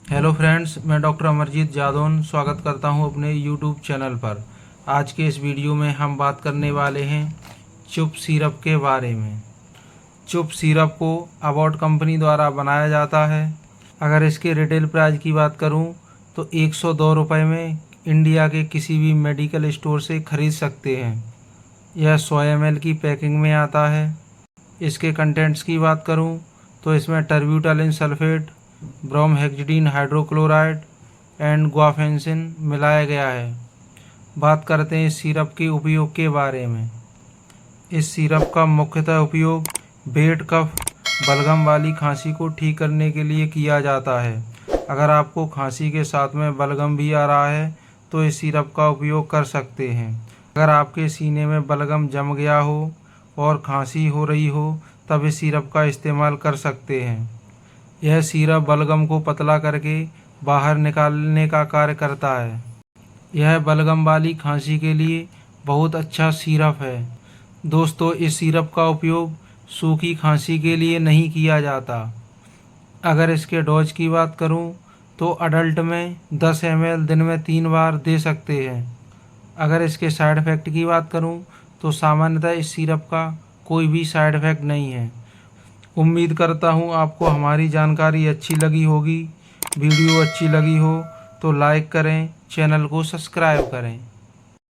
Hello friends, मैं doctor Amarjeet Jadaun स्वागत करता हूं अपने यूट्यूब चैनल पर। आज के इस वीडियो में हम बात करने वाले हैं चुप सिरप के बारे में। चुप सिरप को अबॉट कंपनी द्वारा बनाया जाता है। अगर इसके रिटेल प्राइस की बात करूं तो 102 रुपये में इंडिया के किसी भी मेडिकल स्टोर से ख़रीद सकते हैं। यह 100 ml की पैकिंग में आता है। इसके कंटेंट्स की बात करूं तो इसमें टर्ब्यूटालिन सल्फेट, ब्रोमहेक्सिडिन हाइड्रोक्लोराइड एंड गुआफेंसिन मिलाया गया है। बात करते हैं इस सिरप के उपयोग के बारे में। इस सिरप का मुख्यतः उपयोग पेट कफ, बलगम वाली खांसी को ठीक करने के लिए किया जाता है। अगर आपको खांसी के साथ में बलगम भी आ रहा है तो इस सिरप का उपयोग कर सकते हैं। अगर आपके सीने में बलगम जम गया हो और खांसी हो रही हो तब इस सिरप का इस्तेमाल कर सकते हैं। यह सिरप बलगम को पतला करके बाहर निकालने का कार्य करता है। यह बलगम वाली खांसी के लिए बहुत अच्छा सिरप है। दोस्तों, इस सिरप का उपयोग सूखी खांसी के लिए नहीं किया जाता। अगर इसके डोज की बात करूं तो अडल्ट में 10 ml दिन में 3 बार दे सकते हैं। अगर इसके साइड इफ़ेक्ट की बात करूं तो सामान्यतः इस सिरप का कोई भी साइड इफ़ेक्ट नहीं है। उम्मीद करता हूँ आपको हमारी जानकारी अच्छी लगी होगी। वीडियो अच्छी लगी हो तो लाइक करें, चैनल को सब्सक्राइब करें।